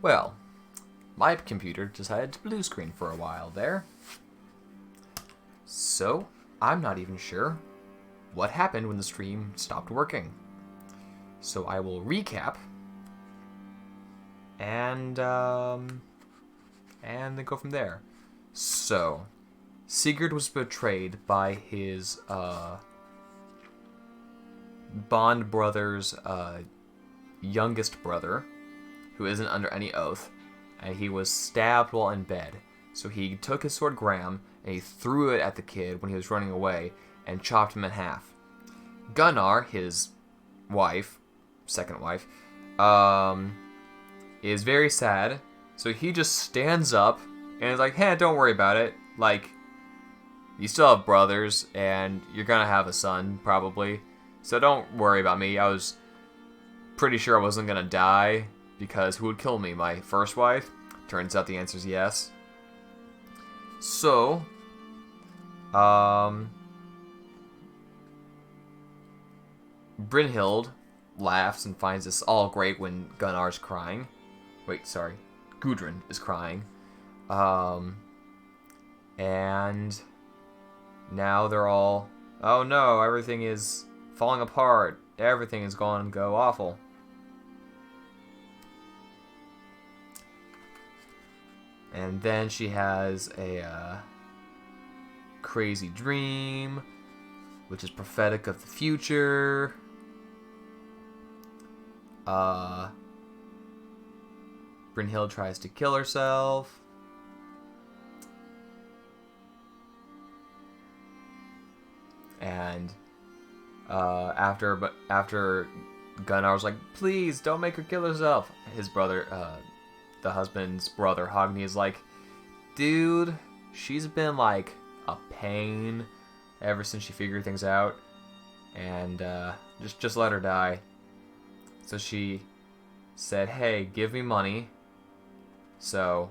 Well, my computer decided to blue screen for a while there. So, I'm not even sure what happened when the stream stopped working. So I will recap and then go from there. So, Sigurd was betrayed by his bond brother's youngest brother, who isn't under any oath, and he was stabbed while in bed. So he took his sword Graham and he threw it at the kid when he was running away and chopped him in half. Gunnar, his wife, second wife, is very sad. So he just stands up and is like, hey, don't worry about it. Like, you still have brothers and you're gonna have a son, probably. So don't worry about me. I was pretty sure I wasn't gonna die because who would kill me? My first wife? Turns out the answer is yes. So, Brynhild laughs and finds this all great when Gunnar's crying. Wait, sorry. Gudren is crying. And now they're all, oh no, everything is falling apart. Everything is going to go awful. And then she has a crazy dream, which is prophetic of the future. Brynhild tries to kill herself. And after Gunnar was like, please don't make her kill herself, his brother, the husband's brother, Hogni, is like, dude, she's been like a pain ever since she figured things out, and just let her die. So she said, hey, give me money. So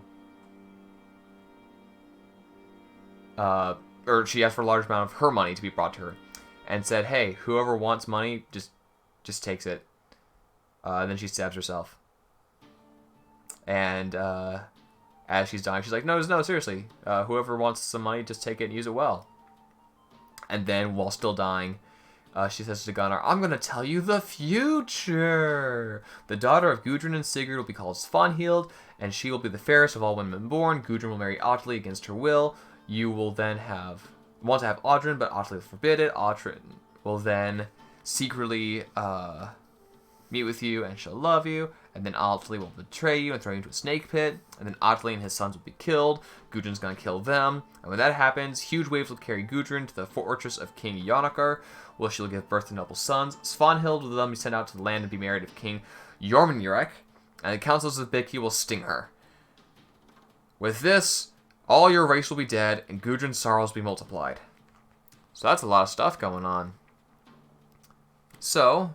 or she asked for a large amount of her money to be brought to her, and said, hey, whoever wants money just takes it. And then she stabs herself. And as she's dying, she's like, no, seriously. Whoever wants some money, just take it and use it well. And then, while still dying, she says to Gunnar, I'm going to tell you the future. The daughter of Gudren and Sigurd will be called Svanhild, and she will be the fairest of all women born. Gudren will marry Utley against her will. You will then want to have Oddrun, but Utley will forbid it. Oddrun will then secretly meet with you and she'll love you, and then Utley will betray you and throw you into a snake pit, and then Utley and his sons will be killed. Gudrun's gonna kill them, and when that happens, huge waves will carry Gudren to the fortress of King Jonakar, where she'll give birth to noble sons. Svanhild will then be sent out to the land and be married to King Jormunrek, and the councils of Biki will sting her. With this, all your race will be dead, and Gudrun's sorrows will be multiplied. So that's a lot of stuff going on. So,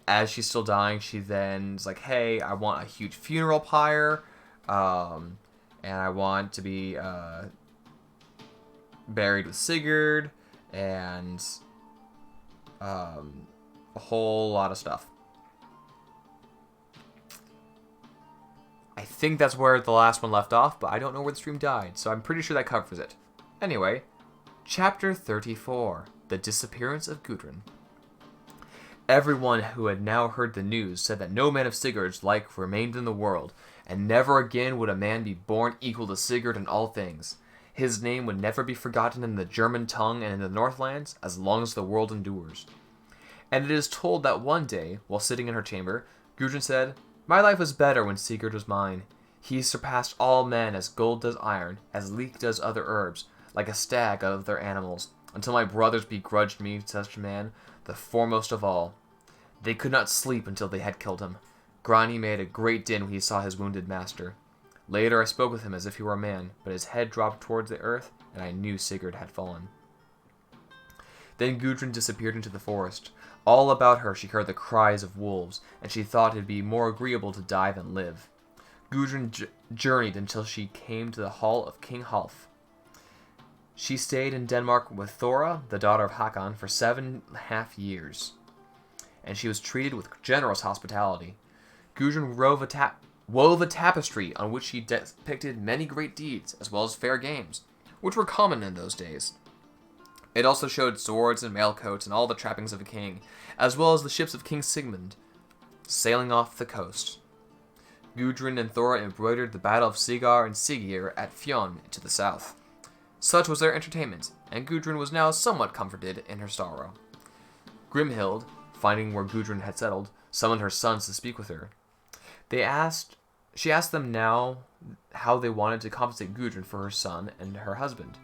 as she's still dying, she then is like, hey, I want a huge funeral pyre, and I want to be buried with Sigurd, and a whole lot of stuff. I think that's where the last one left off, but I don't know where the stream died, so I'm pretty sure that covers it. Anyway, Chapter 34, The Disappearance of Gudren. Everyone who had now heard the news said that no man of Sigurd's like remained in the world, and never again would a man be born equal to Sigurd in all things. His name would never be forgotten in the German tongue and in the Northlands as long as the world endures. And it is told that one day, while sitting in her chamber, Gudrun said, my life was better when Sigurd was mine. He surpassed all men as gold does iron, as leek does other herbs, like a stag of their animals, until my brothers begrudged me such a man, the foremost of all. They could not sleep until they had killed him. Grani made a great din when he saw his wounded master. Later I spoke with him as if he were a man, but his head dropped towards the earth, and I knew Sigurd had fallen. Then Gudrun disappeared into the forest. All about her she heard the cries of wolves, and she thought it would be more agreeable to die than live. Gudrun journeyed until she came to the hall of King Half. She stayed in Denmark with Thora, the daughter of Hakon, for 7.5 years. and she was treated with generous hospitality. Gudren wove a tapestry on which she depicted many great deeds, as well as fair games, which were common in those days. It also showed swords and mail coats and all the trappings of a king, as well as the ships of King Sigmund, sailing off the coast. Gudrun and Thora embroidered the battle of Sigar and Sigir at Fjon to the south. Such was their entertainment, and Gudrun was now somewhat comforted in her sorrow. Grimhild, finding where Gudrun had settled, summoned her sons to speak with her. She asked them now how they wanted to compensate Gudrun for her son and her husband,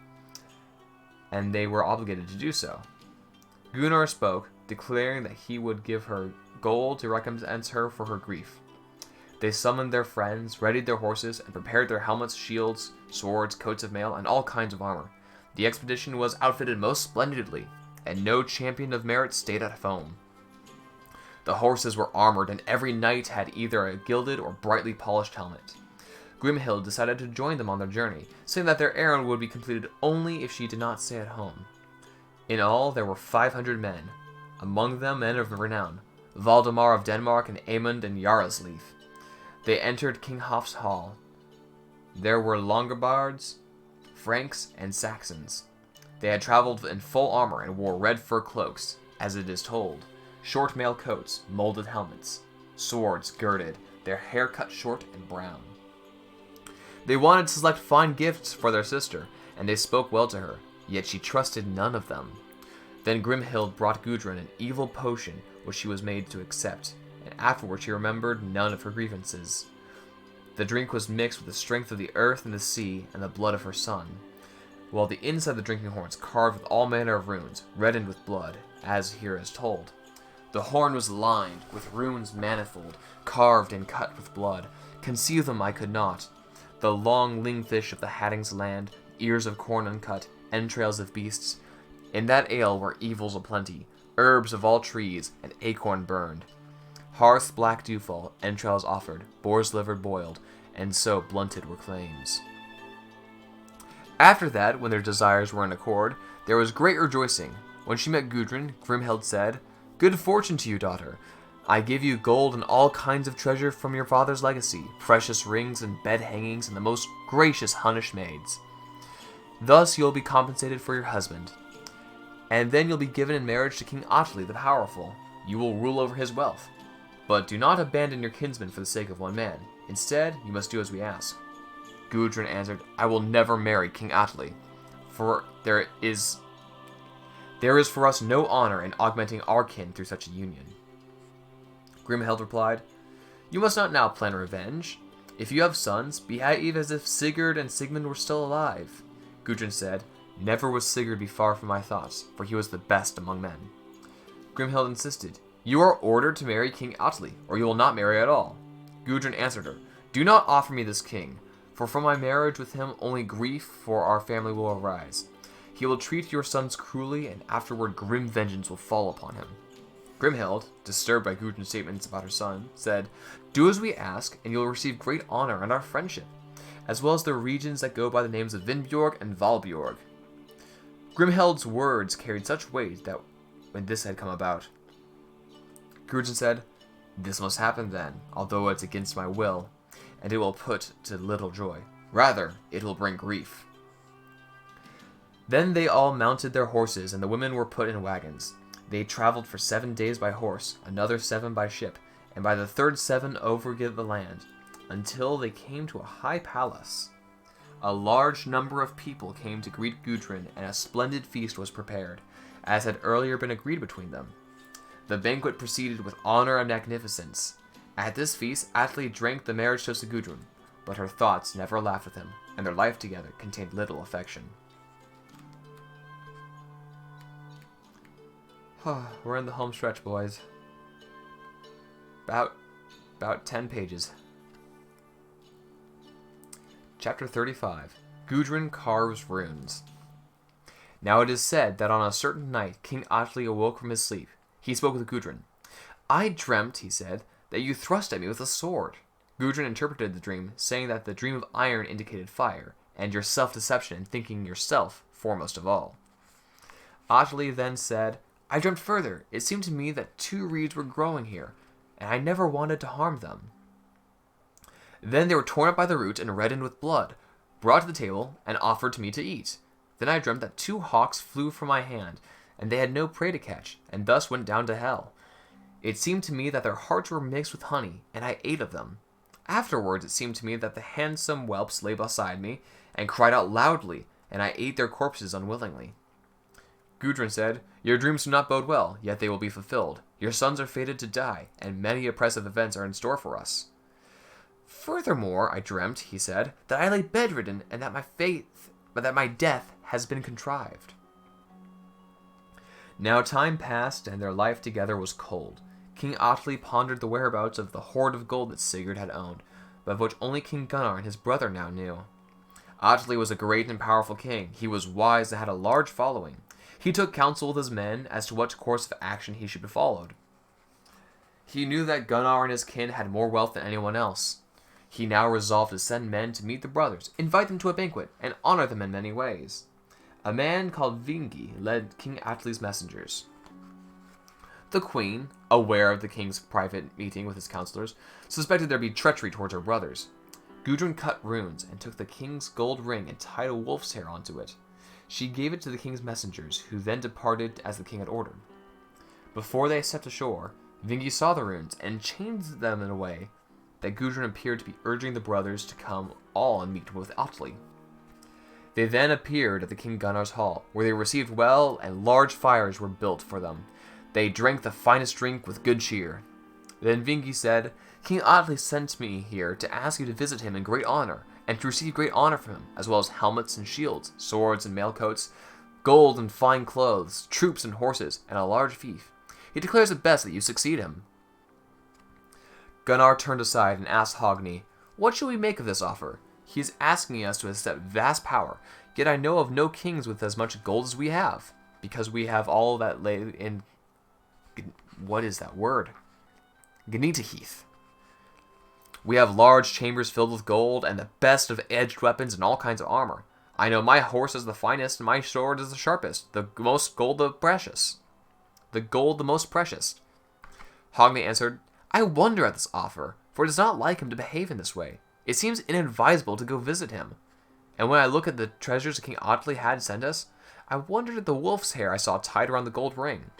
and they were obligated to do so. Gunnar spoke, declaring that he would give her gold to recompense her for her grief. They summoned their friends, readied their horses, and prepared their helmets, shields, swords, coats of mail, and all kinds of armor. The expedition was outfitted most splendidly, and no champion of merit stayed at home. The horses were armored, and every knight had either a gilded or brightly polished helmet. Grimhild decided to join them on their journey, saying that their errand would be completed only if she did not stay at home. In all, there were 500 men, among them men of renown, Valdemar of Denmark and Aemund and Jarlsleif. They entered King Hof's hall. There were Longobards, Franks, and Saxons. They had traveled in full armor and wore red fur cloaks, as it is told, short mail coats, molded helmets, swords girded, their hair cut short and brown. They wanted to select fine gifts for their sister, and they spoke well to her, yet she trusted none of them. Then Grimhild brought Gudrun an evil potion which she was made to accept, and afterward she remembered none of her grievances. The drink was mixed with the strength of the earth and the sea and the blood of her son, while the inside of the drinking horns carved with all manner of runes, reddened with blood, as here is told. The horn was lined with runes manifold, carved and cut with blood. Conceive them I could not. The long lingfish of the Hadding's land, ears of corn uncut, entrails of beasts. In that ale were evils aplenty, herbs of all trees, and acorn burned. Hearth's black dewfall, entrails offered, boar's liver boiled, and so blunted were claims. After that, when their desires were in accord, there was great rejoicing. When she met Gudrun, Grimhild said, "Good fortune to you, daughter. I give you gold and all kinds of treasure from your father's legacy, precious rings and bed hangings, and the most gracious Hunnish maids. Thus you'll be compensated for your husband. And then you'll be given in marriage to King Utley the Powerful. You will rule over his wealth. But do not abandon your kinsman for the sake of one man. Instead, you must do as we ask." Gudrun answered, "I will never marry King Utley, for there is for us no honor in augmenting our kin through such a union." Grimhild replied, "You must not now plan revenge. If you have sons, behave as if Sigurd and Sigmund were still alive." Gudrun said, "Never was Sigurd be far from my thoughts, for he was the best among men." Grimhild insisted, "You are ordered to marry King Utley, or you will not marry at all." Gudrun answered her, "Do not offer me this king, for from my marriage with him only grief for our family will arise. He will treat your sons cruelly, and afterward grim vengeance will fall upon him." Grimhild, disturbed by Gudrun's statements about her son, said, "Do as we ask, and you will receive great honor and our friendship, as well as the regions that go by the names of Vindbjorg and Valbjorg." Grimhild's words carried such weight that when this had come about, Gudrun said, "This must happen then, although it's against my will, and it will put to little joy. Rather, it will bring grief." Then they all mounted their horses, and the women were put in wagons. They traveled for 7 days by horse, another 7 by ship, and by the third 7 over the land, until they came to a high palace. A large number of people came to greet Gudrun, and a splendid feast was prepared, as had earlier been agreed between them. The banquet proceeded with honor and magnificence. At this feast, Utley drank the marriage toast to Gudrun, but her thoughts never laughed with him, and their life together contained little affection. We're in the home stretch, boys. About 10 pages. Chapter 35. Gudrun carves runes. Now it is said that on a certain night King Utley awoke from his sleep. He spoke with Gudrun. "I dreamt," he said, "that you thrust at me with a sword." Gudrun interpreted the dream, saying that the dream of iron indicated fire, and your self-deception in thinking yourself foremost of all. Utley then said, I dreamt further. It seemed to me that 2 reeds were growing here, and I never wanted to harm them. Then they were torn up by the roots and reddened with blood, brought to the table, and offered to me to eat. Then I dreamt that 2 hawks flew from my hand, and they had no prey to catch, and thus went down to hell. It seemed to me that their hearts were mixed with honey, and I ate of them. Afterwards it seemed to me that the handsome whelps lay beside me, and cried out loudly, and I ate their corpses unwillingly. Gudren said, "Your dreams do not bode well, yet they will be fulfilled. Your sons are fated to die, and many oppressive events are in store for us." Furthermore, I dreamt, he said, that I lay bedridden, and that my death has been contrived. Now time passed, and their life together was cold. King Utley pondered the whereabouts of the hoard of gold that Sigurd had owned, but of which only King Gunnar and his brother now knew. Utley was a great and powerful king. He was wise and had a large following. He took counsel with his men as to what course of action he should be followed. He knew that Gunnar and his kin had more wealth than anyone else. He now resolved to send men to meet the brothers, invite them to a banquet, and honor them in many ways. A man called Vingi led King Utley's messengers. The queen, aware of the king's private meeting with his counselors, suspected there be treachery towards her brothers. Gudren cut runes and took the king's gold ring and tied a wolf's hair onto it. She gave it to the king's messengers, who then departed as the king had ordered. Before they stepped ashore, Vingi saw the runes and changed them in a way that Gudren appeared to be urging the brothers to come all and meet with Utley. They then appeared at the King Gunnar's hall, where they were received well and large fires were built for them. They drank the finest drink with good cheer. Then Vingi said, "King Utley sent me here to ask you to visit him in great honor, and to receive great honor from him, as well as helmets and shields, swords and mailcoats, gold and fine clothes, troops and horses, and a large fief. He declares it best that you succeed him." Gunnar turned aside and asked Hogni, "What shall we make of this offer? He is asking us to accept vast power, yet I know of no kings with as much gold as we have, because we have all that lay in... what is that word? Gnitaheath. We have large chambers filled with gold, and the best of edged weapons and all kinds of armor. I know my horse is the finest, and my sword is the sharpest, the most gold the precious. The gold the most precious." Hogni answered, "I wonder at this offer, for it is not like him to behave in this way. It seems inadvisable to go visit him. And when I look at the treasures King Utley had sent us, I wondered at the wolf's hair I saw tied around the gold ring.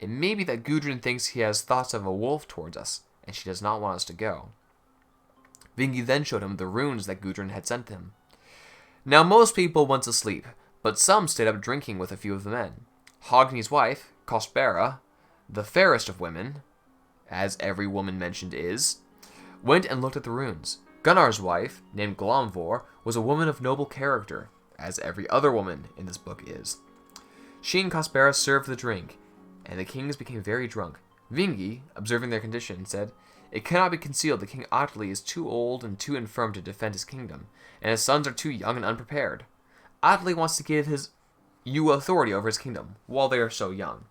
It may be that Gudren thinks he has thoughts of a wolf towards us, and she does not want us to go." Vingi then showed him the runes that Gudren had sent him. Now most people went to sleep, but some stayed up drinking with a few of the men. Hogni's wife, Kostbera, the fairest of women, as every woman mentioned is, went and looked at the runes. Gunnar's wife, named Glomvor, was a woman of noble character, as every other woman in this book is. She and Kostbera served the drink, and the kings became very drunk. Vingi, observing their condition, said, "It cannot be concealed that King Utley is too old and too infirm to defend his kingdom, and his sons are too young and unprepared. Utley wants to give you authority over his kingdom, while they are so young.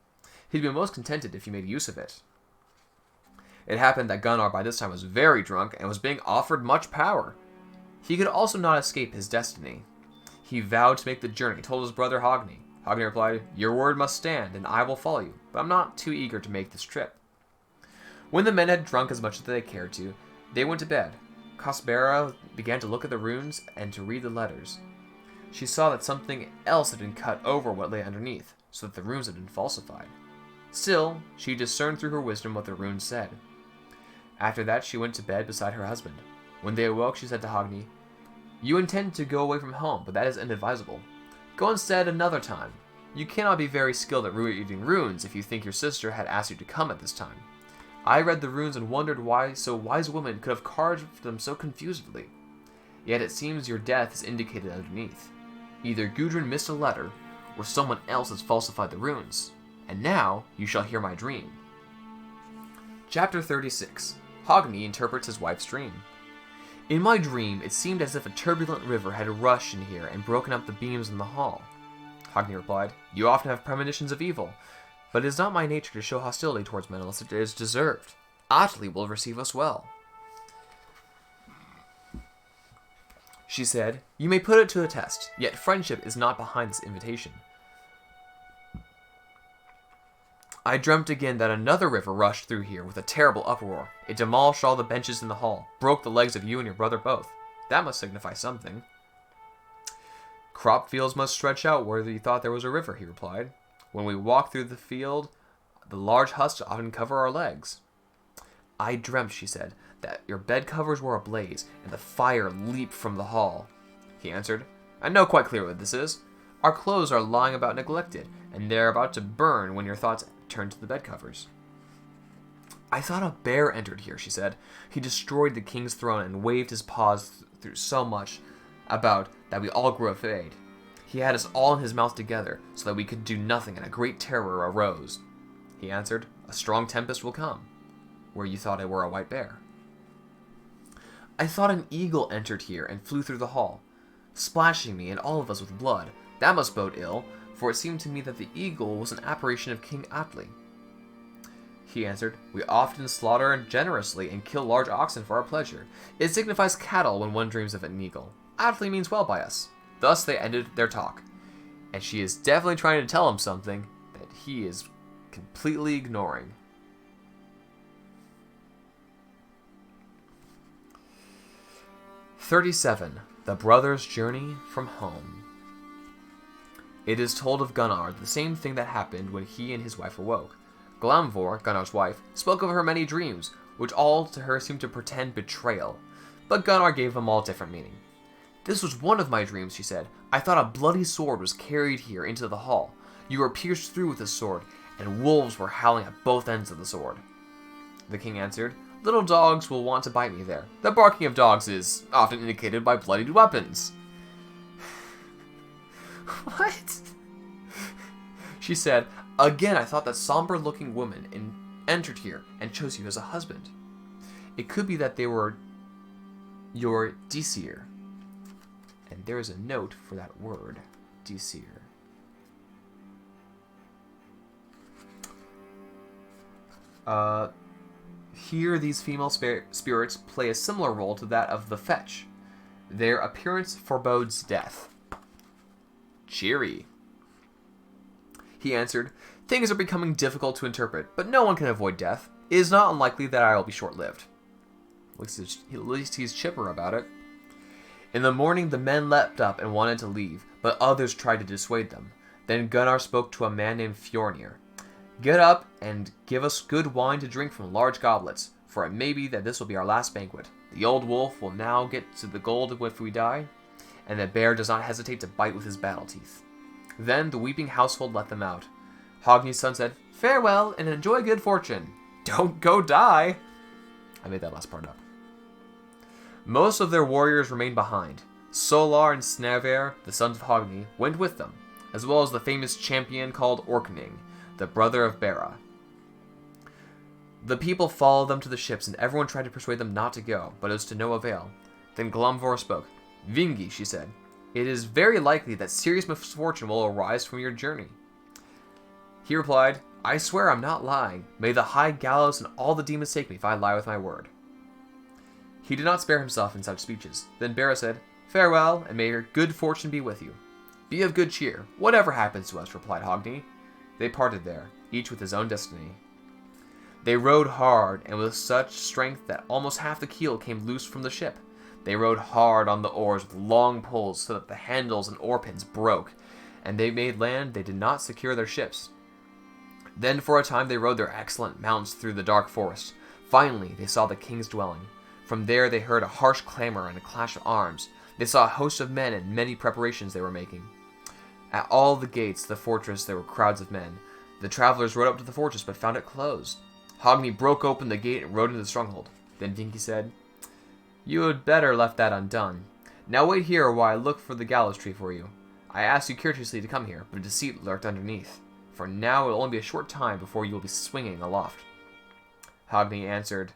He'd be most contented if you made use of it." It happened that Gunnar by this time was very drunk and was being offered much power. He could also not escape his destiny. He vowed to make the journey and told his brother Hogni. Hogni replied, "Your word must stand, and I will follow you, but I'm not too eager to make this trip." When the men had drunk as much as they cared to, they went to bed. Kostbera began to look at the runes and to read the letters. She saw that something else had been cut over what lay underneath, so that the runes had been falsified. Still, she discerned through her wisdom what the runes said. After that, she went to bed beside her husband. When they awoke, she said to Hogni, "You intend to go away from home, but that is inadvisable. Go instead another time. You cannot be very skilled at reading runes if you think your sister had asked you to come at this time. I read the runes and wondered why so wise a woman could have carved them so confusedly. Yet it seems your death is indicated underneath. Either Gudren missed a letter, or someone else has falsified the runes. And now you shall hear my dream." Chapter 36. Hogni interprets his wife's dream. "In my dream, it seemed as if a turbulent river had rushed in here and broken up the beams in the hall." Hogni replied, "You often have premonitions of evil, but it is not my nature to show hostility towards men unless it is deserved. Utley will receive us well." She said, "You may put it to the test, yet friendship is not behind this invitation. I dreamt again that another river rushed through here with a terrible uproar. It demolished all the benches in the hall, broke the legs of you and your brother both. That must signify something. Crop fields must stretch out where you thought there was a river, he replied. When we walk through the field, the large husks often cover our legs. I dreamt, she said, that your bed covers were ablaze, and the fire leaped from the hall. He answered, I know quite clearly what this is. Our clothes are lying about neglected, and they're about to burn when your thoughts turn to the bed covers. I thought a bear entered here, she said. He destroyed the king's throne and waved his paws through so much about that we all grew afraid. He had us all in his mouth together, so that we could do nothing, and a great terror arose. He answered, a strong tempest will come, where you thought I were a white bear. I thought an eagle entered here and flew through the hall, splashing me and all of us with blood. That must bode ill, for it seemed to me that the eagle was an apparition of King Utley. He answered, we often slaughter generously and kill large oxen for our pleasure. It signifies cattle when one dreams of an eagle. Utley means well by us. Thus they ended their talk, and she is definitely trying to tell him something that he is completely ignoring. "37. The Brothers' Journey from Home. It is told of Gunnar the same thing that happened when he and his wife awoke. Glamvor, Gunnar's wife, spoke of her many dreams, which all to her seemed to portend betrayal, but Gunnar gave them all different meaning. This was one of my dreams, she said. I thought a bloody sword was carried here into the hall. You were pierced through with the sword, and wolves were howling at both ends of the sword. The king answered, little dogs will want to bite me there. The barking of dogs is often indicated by bloodied weapons. What? She said, again I thought that somber-looking woman entered here and chose you as a husband. It could be that they were your Disir. And there is a note for that word, Disir. Here these female spirits play a similar role to that of the fetch. Their appearance forebodes death. Cheery. He answered, things are becoming difficult to interpret, but no one can avoid death. It is not unlikely that I will be short-lived. At least he's chipper about it. In the morning the men leapt up and wanted to leave, but others tried to dissuade them. Then Gunnar spoke to a man named Fjornir. Get up and give us good wine to drink from large goblets, for it may be that this will be our last banquet. The old wolf will now get to the gold if we die, and the bear does not hesitate to bite with his battle teeth. Then the weeping household let them out. Hogni's son said, farewell and enjoy good fortune. Don't go die. I made that last part up. Most of their warriors remained behind. Solar and Snaver, the sons of Hogni, went with them, as well as the famous champion called Orkning, the brother of Bera. The people followed them to the ships, and everyone tried to persuade them not to go, but it was to no avail. Then Glumvor spoke. Vingi, she said, it is very likely that serious misfortune will arise from your journey. He replied, I swear I'm not lying. May the high gallows and all the demons take me if I lie with my word. He did not spare himself in such speeches. Then Bera said, farewell, and may your good fortune be with you. Be of good cheer. Whatever happens to us, replied Hogni. They parted there, each with his own destiny. They rowed hard, and with such strength that almost half the keel came loose from the ship. They rowed hard on the oars with long pulls so that the handles and oar-pins broke, and they made land they did not secure their ships. Then for a time they rode their excellent mounts through the dark forest. Finally they saw the king's dwelling. From there they heard a harsh clamor and a clash of arms. They saw a host of men and many preparations they were making. At all the gates of the fortress there were crowds of men. The travelers rode up to the fortress but found it closed. Hogni broke open the gate and rode into the stronghold. Then Vingi said, you had better left that undone. Now wait here while I look for the gallows tree for you. I asked you courteously to come here, but deceit lurked underneath. For now it will only be a short time before you will be swinging aloft. Hogni answered,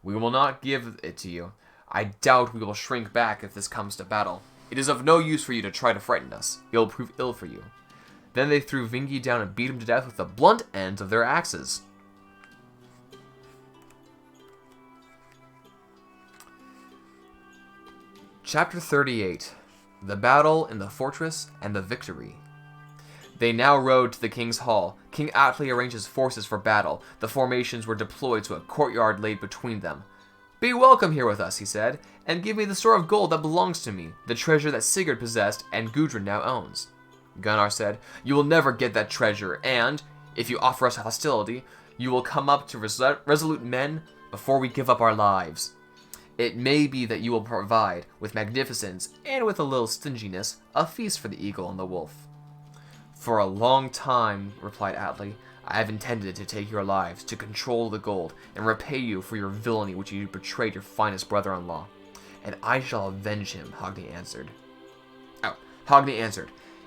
we will not give it to you. I doubt we will shrink back if this comes to battle. It is of no use for you to try to frighten us. It will prove ill for you. Then they threw Vingi down and beat him to death with the blunt ends of their axes. Chapter 38. The Battle in the Fortress and the Victory. They now rode to the king's hall. King Utley arranged his forces for battle. The formations were deployed to a courtyard laid between them. "Be welcome here with us," he said, "and give me the store of gold that belongs to me, the treasure that Sigurd possessed and Gudren now owns." Gunnar said, "You will never get that treasure, and, if you offer us hostility, you will come up to resolute men before we give up our lives. It may be that you will provide, with magnificence and with a little stinginess, a feast for the eagle and the wolf." "For a long time," replied Utley, "I have intended to take your lives, to control the gold, and repay you for your villainy which you betrayed your finest brother-in-law. And I shall avenge him," Hogni answered.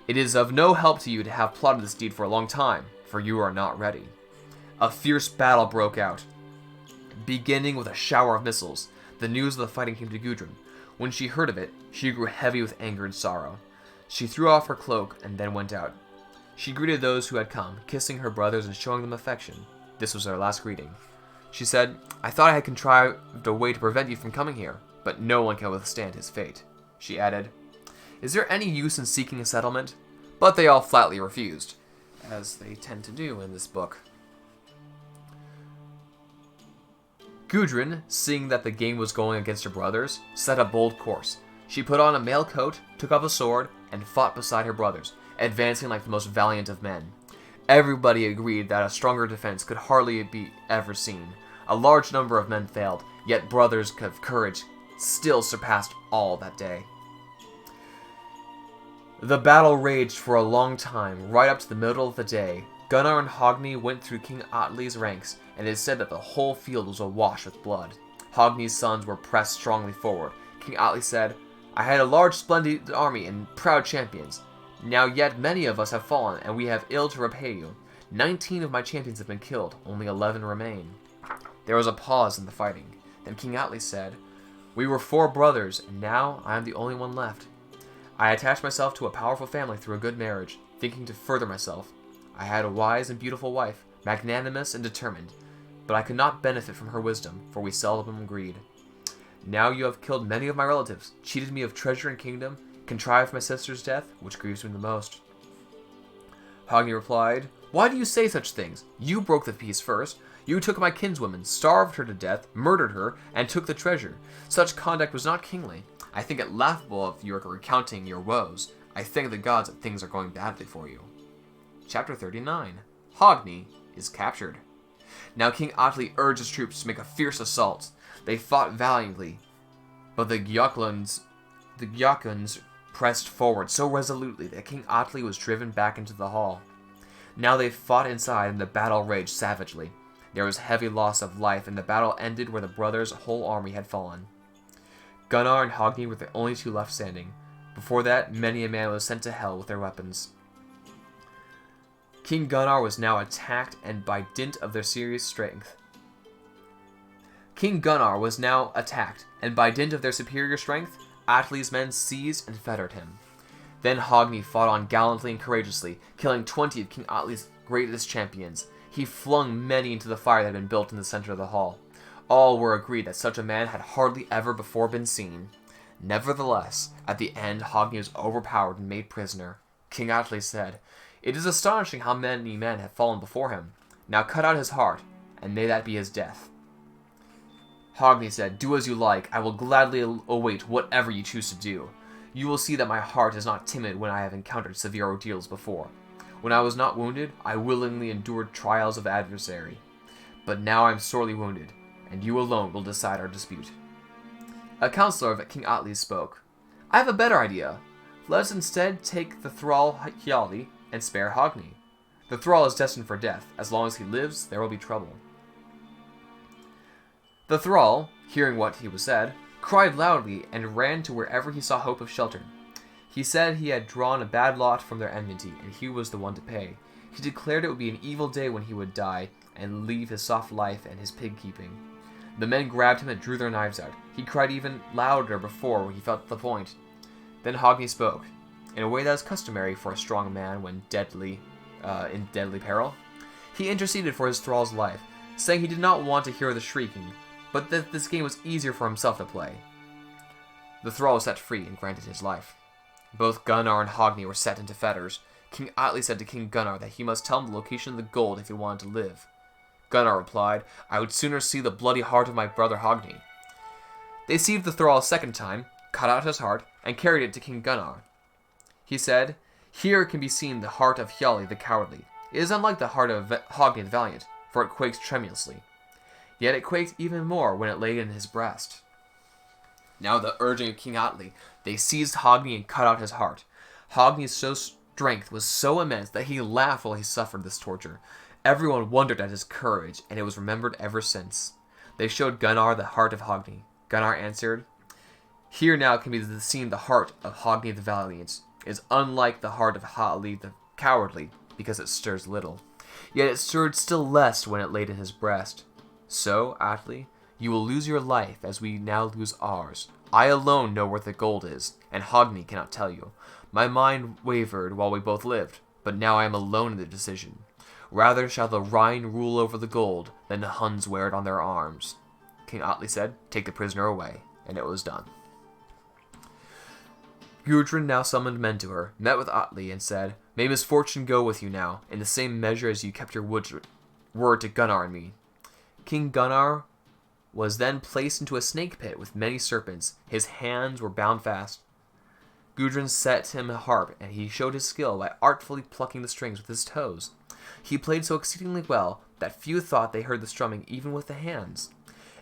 "It is of no help to you to have plotted this deed for a long time, for you are not ready." A fierce battle broke out, beginning with a shower of missiles. The news of the fighting came to Gudren. When she heard of it, she grew heavy with anger and sorrow. She threw off her cloak and then went out. She greeted those who had come, kissing her brothers and showing them affection. This was their last greeting. She said, "I thought I had contrived a way to prevent you from coming here, but no one can withstand his fate." She added, "Is there any use in seeking a settlement?" But they all flatly refused, as they tend to do in this book. Gudren, seeing that the game was going against her brothers, set a bold course. She put on a mail coat, took up a sword, and fought beside her brothers, advancing like the most valiant of men. Everybody agreed that a stronger defense could hardly be ever seen. A large number of men failed, yet brothers of courage still surpassed all that day. The battle raged for a long time, right up to the middle of the day. Gunnar and Hogni went through King Utley's ranks, and it is said that the whole field was awash with blood. Hogni's sons were pressed strongly forward. King Utley said, "I had a large splendid army and proud champions. Now yet many of us have fallen, and we have ill to repay you. 19 of my champions have been killed, only 11 remain." There was a pause in the fighting. Then King Utley said, "We were 4 brothers, and now I am the only one left. I attached myself to a powerful family through a good marriage, thinking to further myself. I had a wise and beautiful wife, magnanimous and determined, but I could not benefit from her wisdom, for we seldom agreed. Now you have killed many of my relatives, cheated me of treasure and kingdom, contrived my sister's death, which grieves me the most." Hogni replied, "Why do you say such things? You broke the peace first. You took my kinswoman, starved her to death, murdered her, and took the treasure. Such conduct was not kingly. I think it laughable of your recounting your woes. I thank the gods that things are going badly for you." Chapter 39. Hogni is captured. Now King Utley urged his troops to make a fierce assault. They fought valiantly, but the Gyockans pressed forward so resolutely that King Utley was driven back into the hall. Now they fought inside, and the battle raged savagely. There was heavy loss of life, and the battle ended where the brothers' whole army had fallen. Gunnar and Hogni were the only 2 left standing. Before that, many a man was sent to hell with their weapons. King Gunnar was now attacked, and by dint of their superior strength, Utley's men seized and fettered him. Then Hogni fought on gallantly and courageously, killing 20 of King Utley's greatest champions. He flung many into the fire that had been built in the center of the hall. All were agreed that such a man had hardly ever before been seen. Nevertheless, at the end, Hogni was overpowered and made prisoner. King Utley said, "It is astonishing how many men have fallen before him. Now cut out his heart, and may that be his death." Hogni said, "Do as you like. I will gladly await whatever you choose to do. You will see that my heart is not timid when I have encountered severe ordeals before. When I was not wounded, I willingly endured trials of adversary. But now I am sorely wounded, and you alone will decide our dispute." A counselor of King Utley spoke. "I have a better idea. Let us instead take the thrall Hjalli and spare Hogni. The thrall is destined for death. As long as he lives, there will be trouble." The thrall, hearing what he was said, cried loudly and ran to wherever he saw hope of shelter. He said he had drawn a bad lot from their enmity, and he was the one to pay. He declared it would be an evil day when he would die and leave his soft life and his pig-keeping. The men grabbed him and drew their knives out. He cried even louder before when he felt the point. Then Hogni spoke, in a way that is customary for a strong man when in deadly peril. He interceded for his thrall's life, saying he did not want to hear the shrieking, but that this game was easier for himself to play. The thrall was set free and granted his life. Both Gunnar and Hogni were set into fetters. King Utley said to King Gunnar that he must tell him the location of the gold if he wanted to live. Gunnar replied, "I would sooner see the bloody heart of my brother Hogni." They seized the thrall a second time, cut out his heart, and carried it to King Gunnar. He said, "Here can be seen the heart of Hjalli the Cowardly. It is unlike the heart of Hogni the Valiant, for it quakes tremulously. Yet it quaked even more when it lay in his breast." Now, at the urging of King Utley, they seized Hogni and cut out his heart. Hogni's strength was so immense that he laughed while he suffered this torture. Everyone wondered at his courage, and it was remembered ever since. They showed Gunnar the heart of Hogni. Gunnar answered, "Here now can be seen the heart of Hogni the Valiant. It is unlike the heart of Hjalli the Cowardly, because it stirs little. Yet it stirred still less when it laid in his breast. So, Utley, you will lose your life as we now lose ours. I alone know where the gold is, and Hogni cannot tell you. My mind wavered while we both lived, but now I am alone in the decision. Rather shall the Rhine rule over the gold than the Huns wear it on their arms." King Utley said, "Take the prisoner away," and it was done. Gudren now summoned men to her, met with Utley, and said, "May misfortune go with you now, in the same measure as you kept your word to Gunnar and me." King Gunnar was then placed into a snake pit with many serpents. His hands were bound fast. Gudren set him a harp, and he showed his skill by artfully plucking the strings with his toes. He played so exceedingly well that few thought they heard the strumming even with the hands.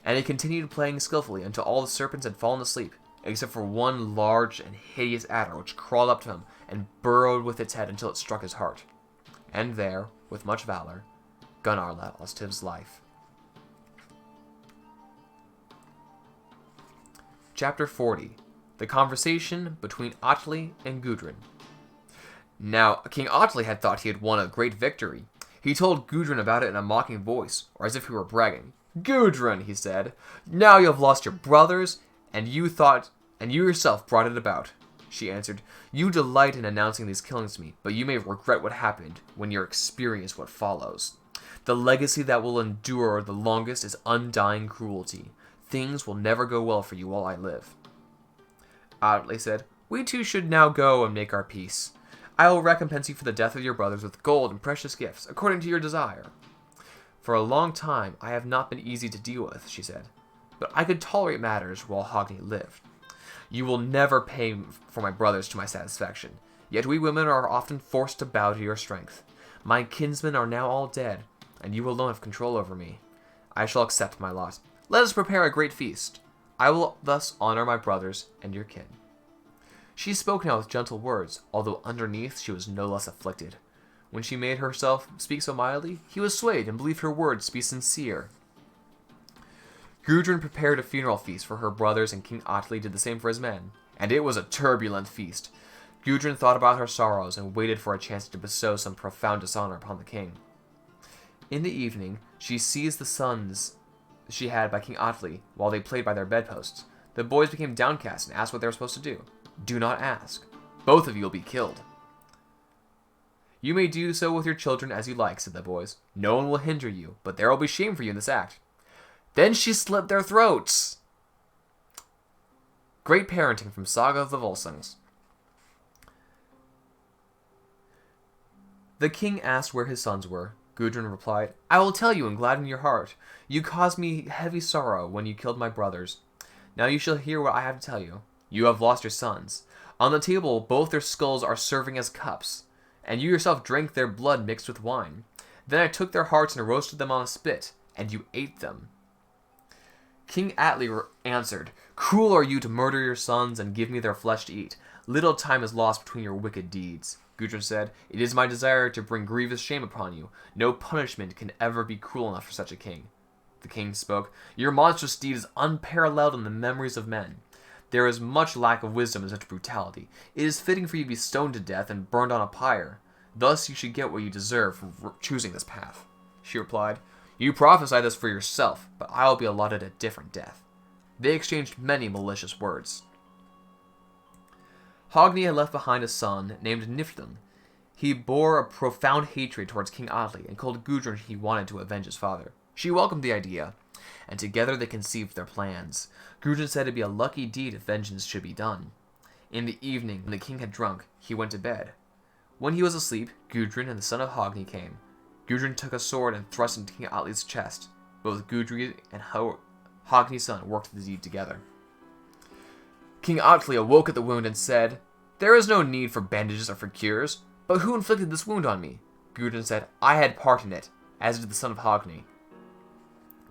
And he continued playing skillfully until all the serpents had fallen asleep, except for one large and hideous adder which crawled up to him and burrowed with its head until it struck his heart. And there, with much valor, Gunnar lost his life. Chapter 40. The Conversation between Utley and Gudren. Now, King Utley had thought he had won a great victory. He told Gudren about it in a mocking voice, or as if he were bragging. "Gudren," he said, "now you have lost your brothers, and you yourself brought it about." She answered, "You delight in announcing these killings to me, but you may regret what happened when you experience what follows. The legacy that will endure the longest is undying cruelty. Things will never go well for you while I live." Utley said, "We two should now go and make our peace. I will recompense you for the death of your brothers with gold and precious gifts, according to your desire." "For a long time I have not been easy to deal with," she said, "but I could tolerate matters while Hogni lived. You will never pay for my brothers to my satisfaction, yet we women are often forced to bow to your strength. My kinsmen are now all dead, and you alone have control over me. I shall accept my lot. Let us prepare a great feast. I will thus honor my brothers and your kin." She spoke now with gentle words, although underneath she was no less afflicted. When she made herself speak so mildly, he was swayed and believed her words to be sincere. Gudrun prepared a funeral feast for her brothers, and King Utley did the same for his men, and it was a turbulent feast. Gudrun thought about her sorrows and waited for a chance to bestow some profound dishonor upon the king. In the evening, she seized the sons she had by King Utley while they played by their bedposts. The boys became downcast and asked what they were supposed to do. "Do not ask. Both of you will be killed." "You may do so with your children as you like," said the boys. "No one will hinder you, but there will be shame for you in this act." Then she slit their throats. Great parenting from Saga of the Volsungs. The king asked where his sons were. Gudrun replied, "I will tell you and gladden your heart. You caused me heavy sorrow when you killed my brothers. Now you shall hear what I have to tell you. You have lost your sons. On the table, both their skulls are serving as cups, and you yourself drank their blood mixed with wine. Then I took their hearts and roasted them on a spit, and you ate them." King Utley answered, "Cruel are you to murder your sons and give me their flesh to eat. Little time is lost between your wicked deeds." Gudrun said, "It is my desire to bring grievous shame upon you. No punishment can ever be cruel enough for such a king." The king spoke, "Your monstrous deed is unparalleled in the memories of men. There is much lack of wisdom in such brutality. It is fitting for you to be stoned to death and burned on a pyre. Thus you should get what you deserve for choosing this path." She replied, "You prophesy this for yourself, but I will be allotted a different death." They exchanged many malicious words. Hogni had left behind a son named Niflung. He bore a profound hatred towards King Utley and told Gudrun he wanted to avenge his father. She welcomed the idea, and together they conceived their plans. Gudrun said it'd be a lucky deed if vengeance should be done. In the evening, when the king had drunk, he went to bed. When he was asleep, Gudren and the son of Hogni came. Gudren took a sword and thrust into King Utley's chest. Both Gudren and Hogni's son worked the deed together. King Utley awoke at the wound and said, "There is no need for bandages or for cures, but who inflicted this wound on me?" Gudren said, "I had part in it, as did the son of Hogni."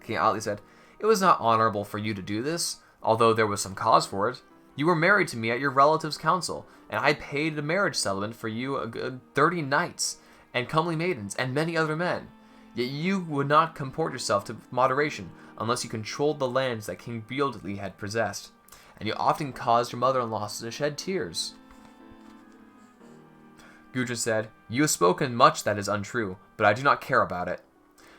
King Utley said, "It was not honorable for you to do this, although there was some cause for it. You were married to me at your relative's council, and I paid a marriage settlement for you a good 30 knights, and comely maidens, and many other men. Yet you would not comport yourself to moderation unless you controlled the lands that King Byock had possessed, and you often caused your mother-in-law to shed tears." Gudren said, "You have spoken much that is untrue, but I do not care about it.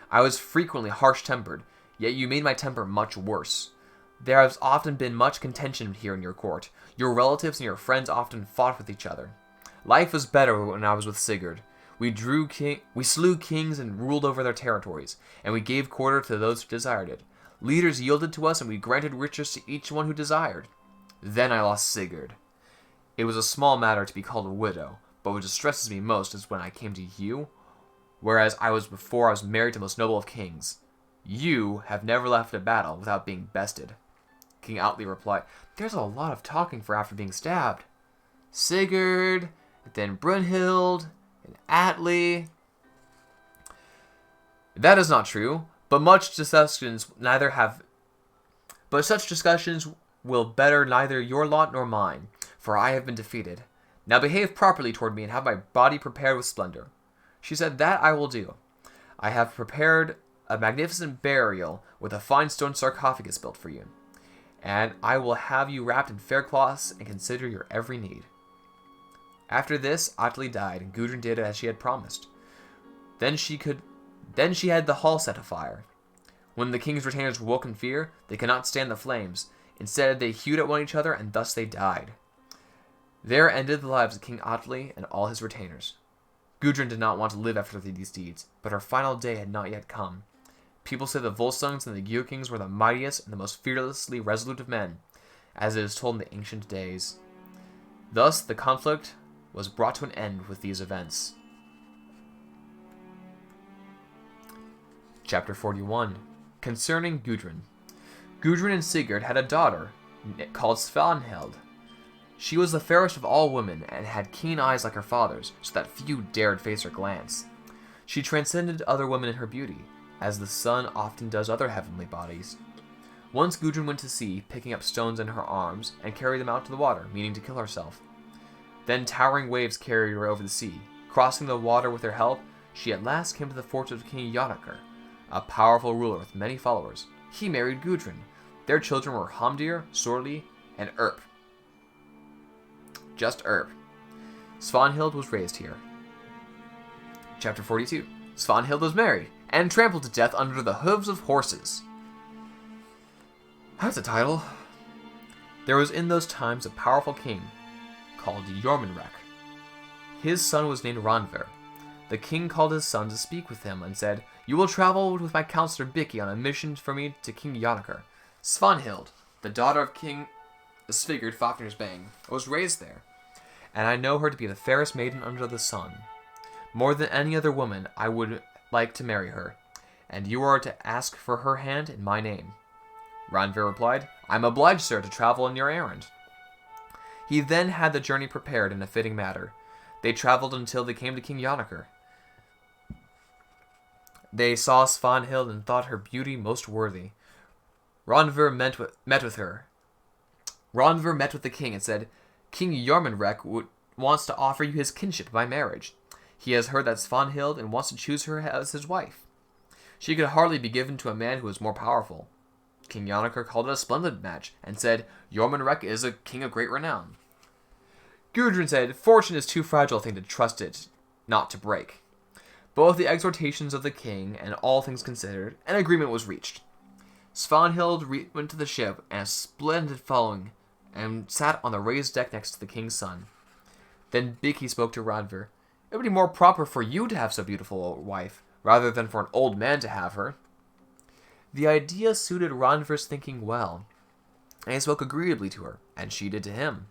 I was frequently harsh-tempered, yet you made my temper much worse. There has often been much contention here in your court. Your relatives and your friends often fought with each other. Life was better when I was with Sigurd. We slew kings and ruled over their territories, and we gave quarter to those who desired it. Leaders yielded to us, and we granted riches to each one who desired. Then I lost Sigurd. It was a small matter to be called a widow, but what distresses me most is when I came to you, whereas I was married to the most noble of kings. You have never left a battle without being bested." King Utley replied, "There's a lot of talking for after being stabbed. Sigurd, then Brunhild, and Utley." "That is not true, but such discussions will better neither your lot nor mine, for I have been defeated. Now behave properly toward me and have my body prepared with splendor." She said, "That I will do. I have prepared a magnificent burial with a fine stone sarcophagus built for you, and I will have you wrapped in fair cloths and consider your every need." After this, Utley died, and Gudrun did as she had promised. Then she had the hall set afire. When the king's retainers woke in fear, they could not stand the flames. Instead, they hewed at one another, and thus they died. There ended the lives of King Utley and all his retainers. Gudrun did not want to live after these deeds, but her final day had not yet come. People say the Volsungs and the Gyokings were the mightiest and the most fearlessly resolute of men, as it is told in the ancient days. Thus, the conflict was brought to an end with these events. Chapter 41. Concerning Gudren. Gudren and Sigurd had a daughter called Svanhild. She was the fairest of all women and had keen eyes like her father's, so that few dared face her glance. She transcended other women in her beauty, as the sun often does other heavenly bodies. Once Gudrun went to sea, picking up stones in her arms, and carried them out to the water, meaning to kill herself. Then towering waves carried her over the sea. Crossing the water with their help, she at last came to the fortress of King Yonakr, a powerful ruler with many followers. He married Gudrun. Their children were Hamdir, Sorli, and Erp. Just Erp. Svanhild was raised here. Chapter 42. Svanhild was married, and trampled to death under the hooves of horses. That's a title. There was in those times a powerful king called Jormunrek. His son was named Randver. The king called his son to speak with him and said, "You will travel with my counselor Byock on a mission for me to King Yonakr. Svanhild, the daughter of King Sigurd Fafnir's Bang, was raised there, and I know her to be the fairest maiden under the sun. More than any other woman, I would like to marry her, and you are to ask for her hand in my name." Randver replied, "I am obliged, sir, to travel on your errand." He then had the journey prepared in a fitting manner. They traveled until they came to King Yonakr. They saw Svanhild and thought her beauty most worthy. Randver met with her. Randver met with the king and said, "King Jormunrek wants to offer you his kinship by marriage. He has heard that Svanhild and wants to choose her as his wife. She could hardly be given to a man who is more powerful." King Yonakr called it a splendid match, and said, "Jormunrek is a king of great renown." Gudrun said, "Fortune is too fragile a thing to trust it not to break." Both the exhortations of the king and all things considered, an agreement was reached. Svanhild went to the ship and a splendid following, and sat on the raised deck next to the king's son. Then Byock spoke to Randver. "It would be more proper for you to have so beautiful a wife, rather than for an old man to have her." The idea suited Randver's thinking well, and he spoke agreeably to her, and she did to him.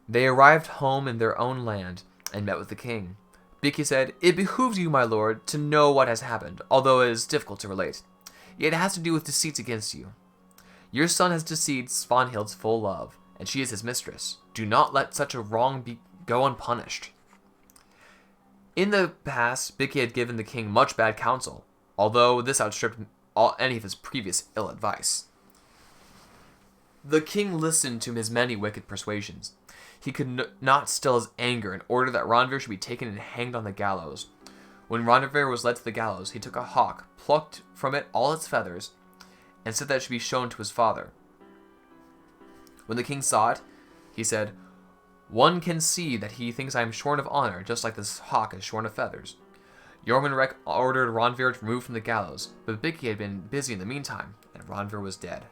They arrived home in their own land, and met with the king. Byock said, "It behooves you, my lord, to know what has happened, although it is difficult to relate. Yet it has to do with deceits against you. Your son has deceived Svanhild's full love, and she is his mistress. Do not let such a wrong go unpunished." In the past, Byock had given the king much bad counsel, although this outstripped any of his previous ill advice. The king listened to his many wicked persuasions. He could not still his anger and ordered that Randver should be taken and hanged on the gallows. When Randver was led to the gallows, he took a hawk, plucked from it all its feathers, and said that it should be shown to his father. When the king saw it, he said, "One can see that he thinks I am shorn of honor, just like this hawk is shorn of feathers." Jormunrek ordered Randver removed from the gallows, but Byock had been busy in the meantime, and Randver was dead.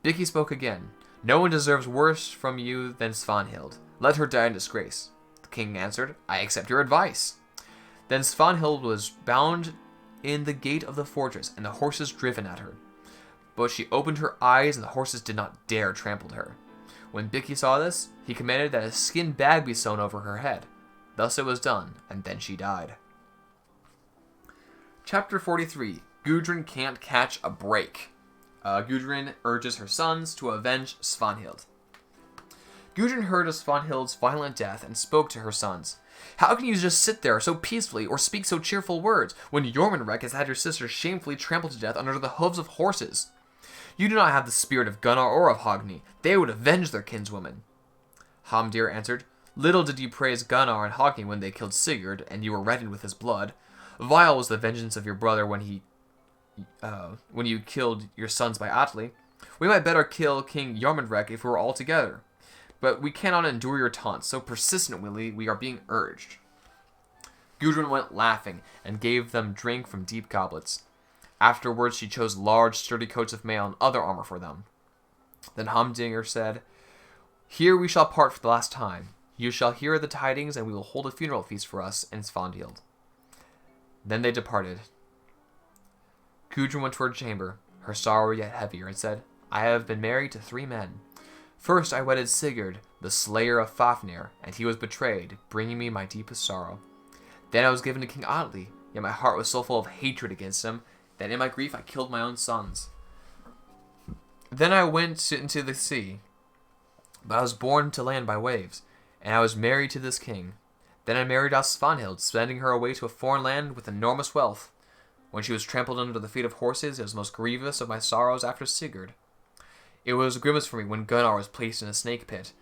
Byock spoke again. "No one deserves worse from you than Svanhild. Let her die in disgrace." The king answered, "I accept your advice." Then Svanhild was bound in the gate of the fortress, and the horses driven at her. But she opened her eyes, and the horses did not dare trample her. When Byock saw this, he commanded that a skin bag be sewn over her head. Thus it was done, and then she died. Chapter 43. Gudren can't catch a break. Gudren urges her sons to avenge Svanhild. Gudren heard of Svanhild's violent death and spoke to her sons. "How can you just sit there so peacefully or speak so cheerful words when Jormunrek has had your sister shamefully trampled to death under the hooves of horses? You do not have the spirit of Gunnar or of Hogni. They would avenge their kinswoman." Hamdir answered, "Little did you praise Gunnar and Hogni when they killed Sigurd, and you were reddened with his blood. Vile was the vengeance of your brother when you killed your sons by Utley. We might better kill King Jormunrek if we were all together. But we cannot endure your taunts, so persistently we are being urged." Gudrun went laughing and gave them drink from deep goblets. Afterwards she chose large, sturdy coats of mail and other armor for them. Then Hamdinger said, "Here we shall part for the last time. You shall hear the tidings, and we will hold a funeral feast for us in Svanhild." Then they departed. Gudrun went to her chamber, her sorrow yet heavier, and said, "I have been married to 3 men. First I wedded Sigurd, the slayer of Fafnir, and he was betrayed, bringing me my deepest sorrow. Then I was given to King Utley, yet my heart was so full of hatred against him that in my grief I killed my own sons. Then I went into the sea, but I was borne to land by waves, and I was married to this king. Then I married out Svanhild, sending her away to a foreign land with enormous wealth. When she was trampled under the feet of horses, it was the most grievous of my sorrows after Sigurd. It was grimmest for me when Gunnar was placed in a snake pit,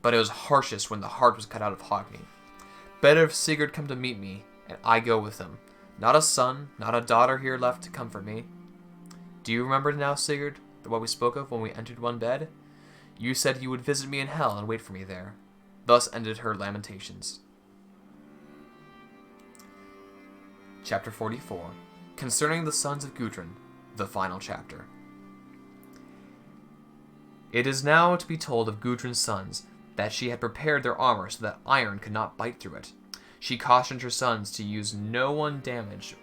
but it was harshest when the heart was cut out of Hogni. Better if Sigurd come to meet me, and I go with him. Not a son, not a daughter here left to comfort me. Do you remember now, Sigurd, what we spoke of when we entered one bed? You said you would visit me in hell and wait for me there." Thus ended her lamentations. Chapter 44. Concerning the sons of Gudrun, the final chapter. It is now to be told of Gudrun's sons that she had prepared their armor so that iron could not bite through it. She cautioned her sons to use no one damage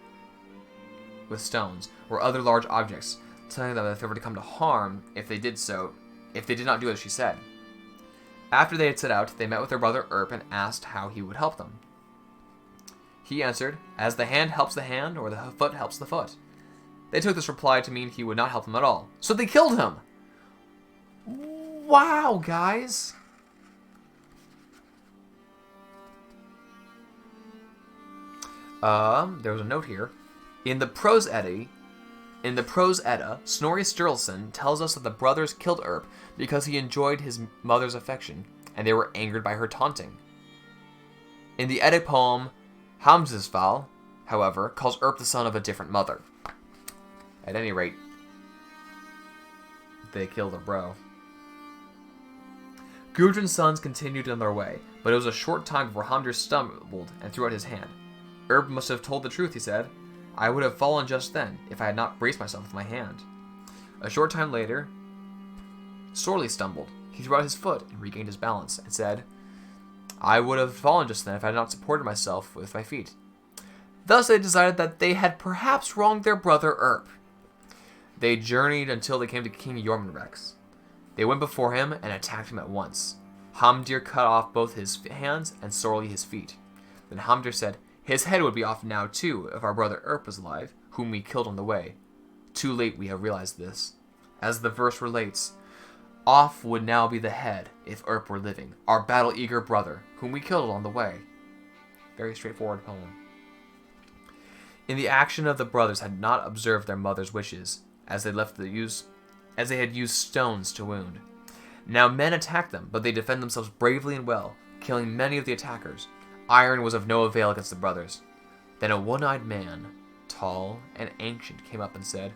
with stones or other large objects, telling them that if they were to come to harm if they did not do as she said. After they had set out, they met with their brother Erp and asked how he would help them. He answered, "As the hand helps the hand, or the foot helps the foot." They took this reply to mean he would not help them at all, so they killed him! Wow, guys! There was a note here. In the Prose Edda, Snorri Sturluson tells us that the brothers killed Erp because he enjoyed his mother's affection, and they were angered by her taunting. In the Edda poem, Hamsisval, however, calls Erp the son of a different mother. At any rate, they killed a bro. Gudrun's sons continued on their way, but it was a short time before Hamdir stumbled and threw out his hand. Erp must have told the truth, he said. I would have fallen just then, if I had not braced myself with my hand. A short time later, Sorley stumbled. He threw out his foot and regained his balance, and said, I would have fallen just then if I had not supported myself with my feet. Thus they decided that they had perhaps wronged their brother Erp. They journeyed until they came to King Jormunrek. They went before him and attacked him at once. Hamdir cut off both his hands and Sorli his feet. Then Hamdir said, "His head would be off now too, if our brother Erp was alive, whom we killed on the way. Too late we have realized this. As the verse relates, off would now be the head, if Erp were living, our battle-eager brother, whom we killed on the way." Very straightforward poem. In the action of the brothers had not observed their mother's wishes, as they had used stones to wound. Now men attack them, but they defend themselves bravely and well, killing many of the attackers. Iron was of no avail against the brothers. Then a one-eyed man, tall and ancient, came up and said,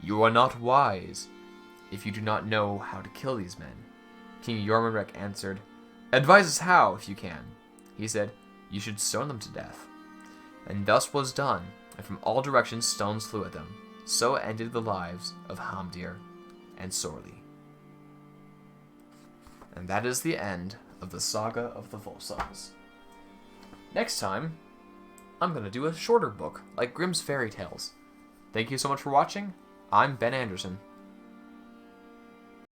"You are not wise, if you do not know how to kill these men." King Jormunrek answered, "Advise us how, if you can." He said, "You should stone them to death." And thus was done, and from all directions stones flew at them. So ended the lives of Hamdir and Sorli. And that is the end of the Saga of the Volsungs. Next time, I'm going to do a shorter book, like Grimm's Fairy Tales. Thank you so much for watching. I'm Ben Anderson.